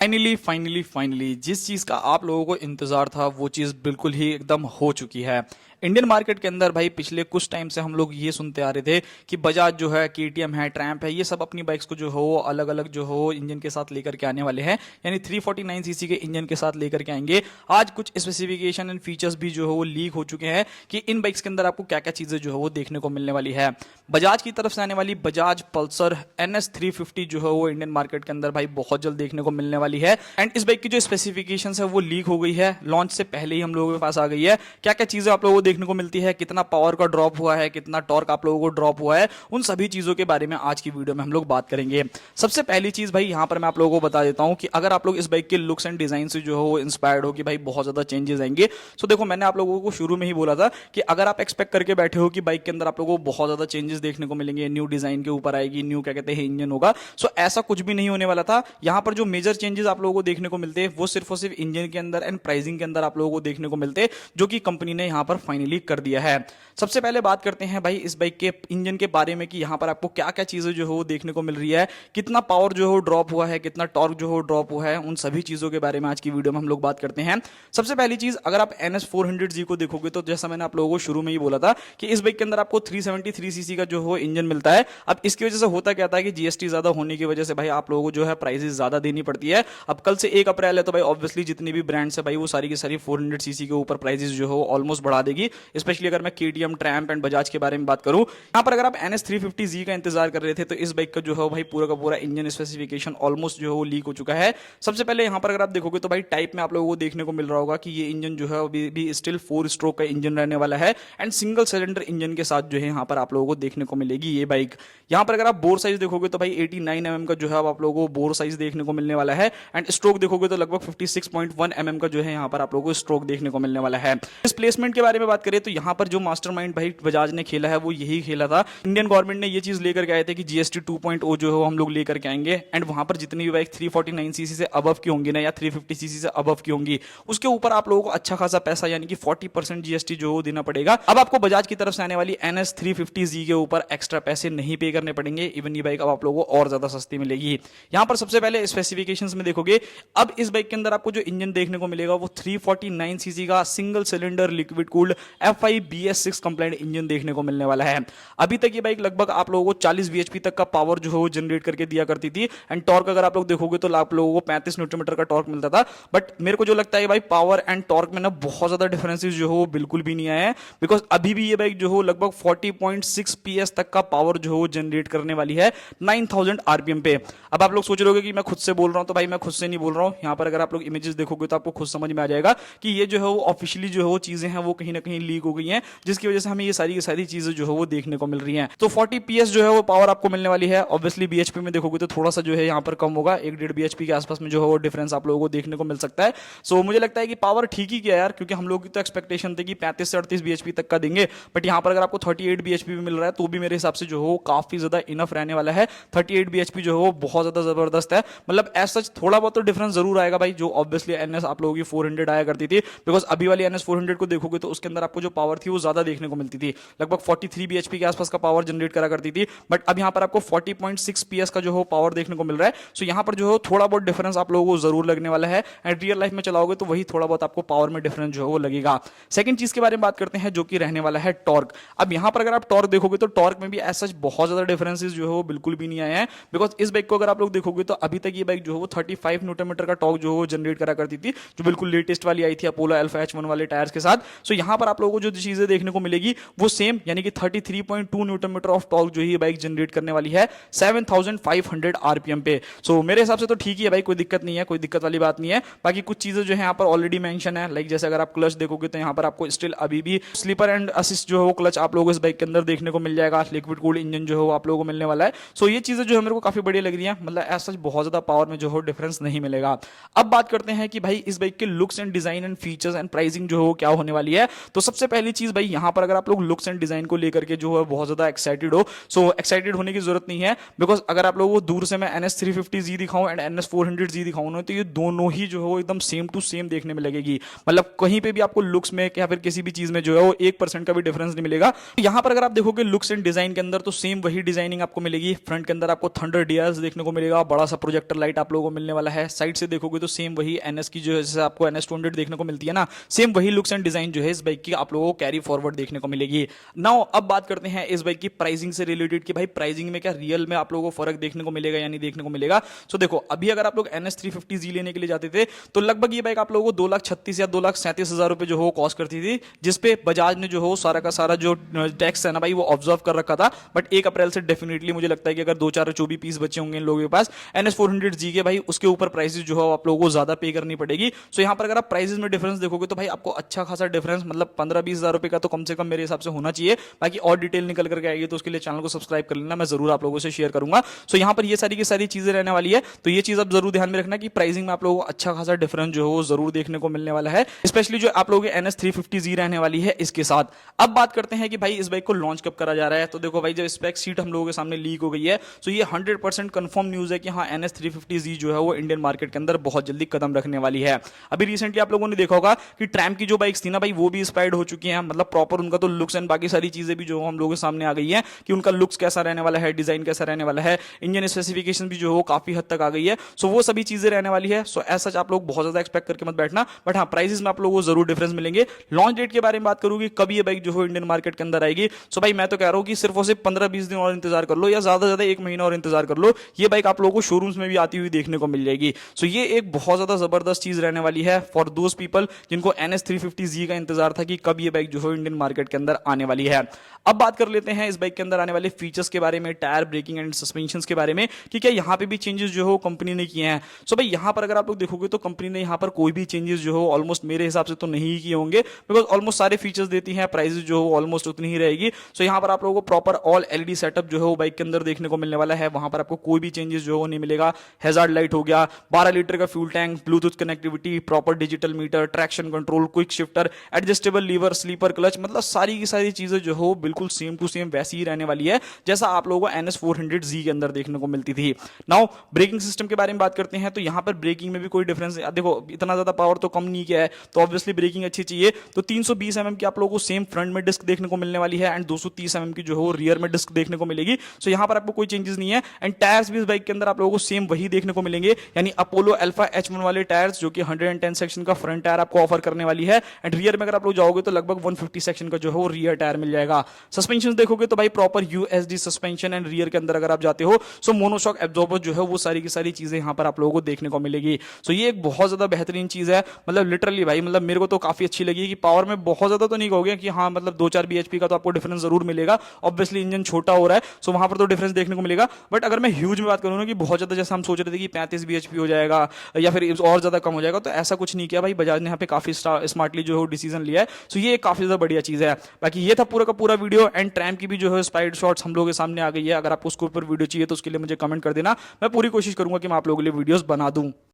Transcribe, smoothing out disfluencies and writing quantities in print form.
Finally जिस चीज का आप लोगों को इंतजार था वो चीज बिल्कुल ही एकदम हो चुकी है। इंडियन मार्केट के अंदर भाई पिछले कुछ टाइम से हम लोग ये सुनते आ रहे थे कि बजाज जो है, केटीएम है, ट्रैम्प है, ये सब अपनी बाइक्स को जो हो अलग अलग जो हो इंजन के साथ लेकर के आने वाले हैं, यानी 349 सीसी के इंजन के साथ लेकर के आएंगे। आज कुछ स्पेसिफिकेशन एंड फीचर्स भी जो है वो लीक हो चुके हैं कि इन बाइक्स के अंदर आपको क्या क्या चीजें जो है वो देखने को मिलने वाली है। बजाज की तरफ से आने वाली बजाज पल्सर NS 350 जो है वो इंडियन मार्केट के अंदर भाई बहुत जल्द देखने को मिलने वाली है। एंड इस बाइक की जो स्पेसिफिकेशन है वो लीक हो गई है, लॉन्च से पहले ही हम लोगों के पास आ गई है। क्या क्या चीजें आप लोगों को देखने को मिलती है, कितना पावर का ड्रॉप हुआ है, कितना टॉर्क आप लोगों को ड्रॉप हुआ है, उन सभी चीजों के बारे में आज की वीडियो में हम लोग बात करेंगे। सबसे पहली चीज भाई यहां पर मैं आप लोगों को बता देता हूं कि अगर आप लोग इस बाइक के लुक्स एंड डिजाइन से जो हो इंस्पायर्ड हो कि भाई बहुत ज्यादा चेंजेस आएंगे, तो देखो मैंने आप लोगों को शुरू में ही बोला था कि अगर आप एक्सपेक्ट करके बैठे हो कि बाइक के अंदर आप लोगों को बहुत ज्यादा चेंजेस देखने को मिलेंगे, न्यू डिजाइन के ऊपर आएगी, न्यू क्या कहते हैं इंजन होगा, सो ऐसा कुछ भी नहीं होने वाला था। यहां पर जो मेजर चेंजेस आप लोगों को देखने को मिलते हैं वो सिर्फ और सिर्फ इंजन के अंदर एंड प्राइसिंग के अंदर आप लोगों को देखने को मिलते हैं, जो कि कंपनी ने यहां पर फाइनली कर दिया है। सबसे पहले बात करते हैं भाई इस बाइक के इंजन के बारे में कि यहां पर आपको क्या क्या चीजें जो हो देखने को मिल रही है, कितना पावर जो हो ड्रॉप हुआ है, कितना टॉर्क जो हो ड्रॉप हुआ है, उन सभी चीजों के बारे में आज की वीडियो में हम लोग बात करते हैं। सबसे पहली चीज, अगर आप NS 400G को देखोगे तो जैसा मैंने आप लोगों को शुरू में ही बोला था कि इस बाइक के अंदर आपको 373 सीसी का जो हो इंजन मिलता है। अब इसकी वजह से होता क्या था कि जीएसटी ज्यादा होने की वजह से भाई आप लोगों को जो है प्राइसेस ज्यादा देनी पड़ती है। अब कल से 1 अप्रैल है तो भाई ऑब्वियसली जितनी भी ब्रांड्स है भाई वो सारी की सारी 400 सीसी के ऊपर प्राइसेस जो हो ऑलमोस्ट बढ़ा देगी। स्पेशली अगर मैं केटीएम, ट्रैम्प एंड बजाज के बारे में बात करूं, यहां पर अगर आप NS 350Z का इंतजार कर रहे थे तो इस बाइक का जो है भाई पूरा का पूरा इंजन स्पेसिफिकेशन ऑलमोस्ट जो है वो लीक हो चुका है। सबसे पहले यहां पर अगर आप देखोगे तो भाई टाइप में आप लोगों को देखने को मिल रहा होगा कि ये इंजन जो है अभी भी स्टिल 4 स्ट्रोक का इंजन रहने वाला है एंड सिंगल सिलेंडर इंजन के साथ जो है यहां पर आप लोगों को देखने को मिलेगी ये बाइक। यहां पर अगर आप बोर साइज देखोगे तो भाई 89 mm का जो है आप लोगों को बोर साइज देखने को मिलने वाला है एंड स्ट्रोक देखोगे तो लगभग 56.1 mm का जो है यहां पर आप लोगों को स्ट्रोक देखने को मिलने वाला है। डिस्प्लेसमेंट के बारे में बात करें तो यहां पर जो मास्टरमाइंड भाई बजाज ने खेला है वो यही खेला था। इंडियन गवर्नमेंट ने ये चीज लेकर के आए थे कि जीएसटी 2.0 जो है हम लोग लेकर के आएंगे एंड वहां पर जितनी भी बाइक 349 सीसी से अबव की होंगी ना या 350 सीसी से अबव की होंगी उसके ऊपर आप लोगों को अच्छा खासा पैसा यानी कि 40% जीएसटी जो देना पड़ेगा। अब आपको बजाज की तरफ से आने वाली NS 350Z के ऊपर एक्स्ट्रा पैसे नहीं पे करने पड़ेंगे। इवन ये बाइक अब आप लोगों को और ज्यादा सस्ती मिलेगी। यहां पर सबसे पहले स्पेसिफिकेशंस में देखोगे, अब इस बाइक के अंदर आपको जो इंजन देखने को मिलेगा वो 349 सीसी का single cylinder liquid cooled FI BS6 complaint engine देखने को मिलने वाला है। अभी तक ये बाइक लगभग आप लोगों को 40 bhp तक का पावर जो है वो जनरेट करके दिया करती थी एंड टॉर्क अगर आप लोग देखोगे तो आप लोगों को 35 न्यूटन मीटर का टॉर्क मिलता था। बट मेरे को जो लगता है भाई पावर एंड टॉर्क में ना बहुत ज्यादा डिफरेंसेस जो है वो बिल्कुल भी नहीं आया है, बिकॉज अभी भी ये बाइक जो हो लगभग 40.6 PS तक का पावर जो है जनरेट करने वाली है 9000 RPM पे। अब आप लोग सोच रहे हो कि मैं खुद से बोल रहा हूं, तो भाई मैं खुद से नहीं बोल रहा हूं। यहां पर अगर आप लोग इमेजेस देखोगे तो आपको खुद समझ में आ जाएगा कि ये जो है वो ऑफिशियली जो है वो चीजें हैं वो कहीं ना कहीं लीक हो गई हैं, जिसकी वजह से हमें ये सारी की सारी चीजें जो है वो देखने को मिल रही हैं। तो 40 PS जो है वो पावर आपको मिलने वाली है। ऑब्वियसली BHP में देखोगे तो थोड़ा सा जो है यहाँ पर कम होगा, 1.5 BHP के आसपास में जो है वो डिफरेंस आप लोगों को देखने को मिल सकता है। सो मुझे लगता है कि पावर ठीक ही किया यार, क्योंकि हम लोग की तो एक्सपेक्टेशन थी कि 35 से 38 BHP तक का देंगे, बट यहाँ पर अगर आपको 38 BHP भी मिल रहा है तो भी मेरे हिसाब से जो है काफी ज्यादा इनफ रहने वाला है। 38 BHP जो है वो बहुत ज्यादा जबरदस्त है। मतलब एज सच थोड़ा बहुत तो डिफरेंस जरूर आएगा भाई, जो ऑब्वियसली NS आप लोगों की 400 आया करती थी, बिकॉज अभी वाली NS 400 को देखोगे तो उसके अंदर आपको जो पावर थी वो ज्यादा देखने को मिलती थी, लगभग 43 BHP के आसपास का पावर जनरेट करा करती थी। बट अब यहाँ पर आपको 40.6 PS का जो है पावर देखने को मिल रहा है। सो यहाँ पर जो है थोड़ा बहुत डिफरेंस आप लोगों को जरूर लगने वाला है एंड रियल लाइफ में चलाओगे तो वही थोड़ा बहुत आपको पावर में डिफरेंस जो है वो लगेगा। सेकंड चीज के बारे में बात करते हैं जो कि रहने वाला है टॉर्क। अब यहाँ पर अगर आप टॉर्क देखोगे तो टॉर्क में भी ऐसा बहुत ज्यादा डिफरेंसेस जो है वो बिल्कुल भी नहीं आए हैं, बिकॉज इस बाइक को अगर आप लोग देखोगे तो अभी तक ये बाइक जो है वो 35 न्यूटन मीटर का टॉर्क जो है जनरेट करा करती थी, जो बिल्कुल लेटेस्ट वाली आई थी अपोलो अल्फा H1 वाले टायर्स के साथ। सो यहाँ पर आप लोगों को जो चीजें देखने को मिलेगी वो सेम, यानी कि 33.2 न्यूटन मीटर ऑफ टॉर्क जो है बाइक जनरेट करने वाली है 7500 RPM पे। सो मेरे हिसाब से तो ठीक ही है भाई, कोई दिक्कत नहीं है, कोई दिक्कत वाली बात नहीं है। बाकी कुछ चीजें जो है यहाँ पर ऑलरेडी मेंशन है, लाइक जैसे अगर आप क्लच देखोगे तो यहाँ पर आपको स्टिल अभी भी स्लीपर एंड असिस्ट जो है वो क्लच आप लोगों को इस बाइक के अंदर देखने को मिल जाएगा। लिक्विड कूल्ड इंजन जो है वो आप लोगों को मिलने वाला है। सो ये चीजें जो है मेरे को काफी बढ़िया लग रही है, मतलब ऐसा बहुत ज्यादा पावर में जो है डिफरेंस नहीं मिलेगा। अब बात करते हैं कि भाई इस बाइक के looks and design and features and pricing जो है क्या होने वाली है। तो तो सबसे पहली चीज भाई यहाँ पर अगर आप लोग लुक्स एंड डिजाइन को लेकर के जो है बहुत ज्यादा एक्साइटेड हो, सो एक्साइटेड होने की जरूरत नहीं है, बिकॉज अगर आप लोगों को दूर से मैं NS350Z दिखाऊं एंड NS400Z दिखाऊं ना, तो ये दोनों ही जो है वो एकदम सेम टू सेम देखने में लगेगी। मतलब कहीं पे भी आपको लुक्स में या फिर किसी भी चीज में जो है वो 1% का भी डिफरेंस नहीं मिलेगा। यहाँ पर अगर आप देखोगे लुक्स एंड डिजाइन के अंदर, तो सेम वही डिजाइनिंग आपको मिलेगी। फ्रंट के अंदर आपको थंडर डियर्स देखने को मिलेगा, बड़ा सा प्रोजेक्टर लाइट आप लोगों को मिलने वाला है। साइड से देखोगे तो सेम वही NS की जो है जैसे आपको NS200 देखने को मिलती है ना, सेम वही लुक्स एंड डिजाइन जो है इस बाइक की आप लोगों को कैरी फॉरवर्ड देखने को मिलेगी। नाउ अब बात करते हैं इस बाइक की प्राइसिंग से रिलेटेड कि भाई प्राइसिंग में क्या रियल में आप लोगों को फर्क देखने को मिलेगा या नहीं देखने को मिलेगा। सो देखो अभी अगर आप लोग NS350Z लेने के लिए जाते थे तो लगभग ये बाइक आप लोगों को 2,36,000 या 2,37,000 रुपए जो हो कॉस्ट करती थी, जिसपे बजाज ने जो हो सारा का सारा जो टैक्स है ना भाई वो ऑब्जर्व कर रखा था। बट 1 अप्रैल से डेफिनेटली मुझे लगता है कि अगर 2-4 जो भी पीस बचे होंगे इन लोगों के पास NS400Z के, भाई उसके ऊपर प्राइसेस जो है आप लोगों को ज्यादा पे करनी पड़ेगी। सो यहाँ पर अगर आप प्राइसेस में डिफरेंस देखोगे तो भाई आपको अच्छा खासा डिफरेंस मतलब 15-20 हज़ार रुपए का तो कम से कम मेरे हिसाब से होना चाहिए। बाकी और डिटेल निकल करके आएगी तो उसके लिए चैनल को सब्सक्राइब कर लेना, मैं जरूर आप लोगों से शेयर करूंगा। सो यहाँ पर ये सारी की सारी चीजें रहने वाली है, तो ये चीज आप जरूर ध्यान में रखना कि प्राइसिंग में आप लोगों को अच्छा खासा डिफरेंस जो है वो जरूर देखने को मिलने वाला है, स्पेशली जो आप लोगों के NS350Z रहने वाली है इसके साथ। अब बात करते हैं कि भाई इस बाइक को लॉन्च कब करा जा रहा है। तो देखो भाई जब स्पेक सीट हम लोगों के सामने लीक हो गई है, तो ये 100% कंफर्म न्यूज है कि हाँ NS350Z जो है वो इंडियन मार्केट के अंदर बहुत जल्दी कदम रखने वाली है। अभी रिसेंटली आप लोगों ने देखा होगा कि ट्रैम की जो बाइक्स थी ना भाई वो भी इंस्पायर्ड हो चुकी हैं, मतलब प्रॉपर उनका तो लुक्स एंड बाकी सारी चीजें भी जो हम लोगों के सामने आ गई है कि उनका लुक्स कैसा रहने वाला है, डिजाइन कैसा रहने वाला है, इंजन स्पेसिफिकेशन भी जो हो काफी हद तक आ गई है। सो वो सभी चीजें रहने वाली है। सो ऐसा आप लोग बहुत ज्यादा एक्सपेक्ट करके मत बैठना, बट हाँ प्राइसेस में आप लोगों को जरूर डिफरेंस मिलेंगे। लॉन्च डेट के बारे में बात करूंगी कब ये बाइक जो है इंडियन मार्केट के अंदर आएगी, सो भाई मैं तो कह रहा हूं कि सिर्फ और सिर्फ 15-20 दिन और इंतजार कर लो, या ज्यादा ज्यादा 1 महीना और इंतजार कर लो, ये बाइक आप लोगों को शोरूम्स में भी आती हुई देखने को मिल जाएगी। सो ये एक बहुत ज्यादा जबरदस्त चीज रहने वाली है फॉर दोज पीपल जिनको NS350Z का इंतजार था कि कब ये बाइक जो है इंडियन मार्केट के अंदर आने वाली है। अब बात कर लेते हैं इस बाइक के अंदर आने वाले फीचर्स के बारे में, टायर, ब्रेकिंग एंड सस्पेंशन के बारे में कि क्या यहाँ पे भी चेंजेस जो हो कंपनी ने किए हैं। सो भाई यहाँ पर अगर आप लोग देखोगे तो कंपनी ने यहाँ पर कोई भी चेंजेस जो हो ऑलमोस्ट मेरे हिसाब से तो नहीं किए होंगे, बिकॉज ऑलमोस्ट सारे फीचर्स देती हैं, प्राइसेस जो हो ऑलमोस्ट उतनी ही रहेगी। सो यहाँ पर आप लोगों को प्रॉपर ऑल LED सेटअप जो है वो बाइक के अंदर देखने को मिलने वाला है, वहां पर आपको कोई भी चेंजेस जो हो नहीं मिलेगा। हैजार्ड लाइट हो गया, 12 लीटर का fuel tank, Bluetooth connectivity, proper digital meter, traction control, quick shifter, adjustable lever, slipper clutch, मतलब सारी की सारी चीजें जो हो बिल्कुल सेम टू सेम वैसी ही रहने वाली है जैसा आप लोगों को NS400Z के अंदर देखने को मिलती थी। नाउ ब्रेकिंग सिस्टम के बारे में बात करते हैं, तो यहाँ पर ब्रेकिंग में भी कोई डिफरेंस देखो, इतना ज्यादा पावर तो कम नहीं किया है, तो ऑब्वियसली ब्रेकिंग अच्छी चाहिए। तो 320 mm की आप लोगों को सेम फ्रंट में डिस्क देखने को मिलने वाली है एंड 230 mm की जो हो रियर में डिस्क देखने को मिलेगी। सो यहाँ पर आपको कोई चेंजेस नहीं है। एंड टायर्स भी इस बाइक के अंदर आप लोगों को सेम वही देखने को मिलेंगे, यानी अपोलो अल्फा H1 वाले टायर्स जो कि 110 सेक्शन का फ्रंट टायर आपको ऑफर करने वाली है। एंड रियर में अगर आप लोग जाओगे तो लगभग 150 सेक्शन का जो है वो रियर टायर मिल जाएगा। सस्पेंशन देखोगे तो भाई proper USD suspension, and rear के अंदर अगर आप जाते हो सो मोनोशॉक एब्जॉर्बर जो है वो सारी की सारी चीजें यहाँ पर आप लोगों को देखने को मिलेगी। सो ये एक बहुत ज्यादा बेहतरीन चीज है, मतलब लिटरली भाई, मतलब मेरे को तो काफी अच्छी लगी कि पावर में बहुत ज्यादा तो नहीं कहोगे कि हाँ मतलब 2-4 bhp का तो आपको डिफरेंस जरूर मिलेगा। ऑब्वियसली इंजन छोटा हो रहा है सो वहां पर तो डिफरेंस देखने को मिलेगा, बट अगर मैं ह्यूज में बात करूँ ना कि बहुत ज्यादा जैसे हम सोच रहे थे कि 35 bhp हो जाएगा या फिर और ज्यादा कम हो जाएगा, तो ऐसा कुछ नहीं किया भाई बजाज ने यहाँ पे काफी स्मार्टली जो है डिसीजन लिया है। सो ये काफी ज्यादा बढ़िया चीज है। बाकी ये था पूरा का पूरा वीडियो, एंड ट्रैम की भी जो है स्पाइड शॉट्स हम लोगों के सामने आ गई है। अगर आपको उसके ऊपर वीडियो चाहिए तो उसके लिए मुझे कमेंट कर देना, मैं पूरी कोशिश करूंगा कि मैं आप लोगों के लिए वीडियोस बना दूं।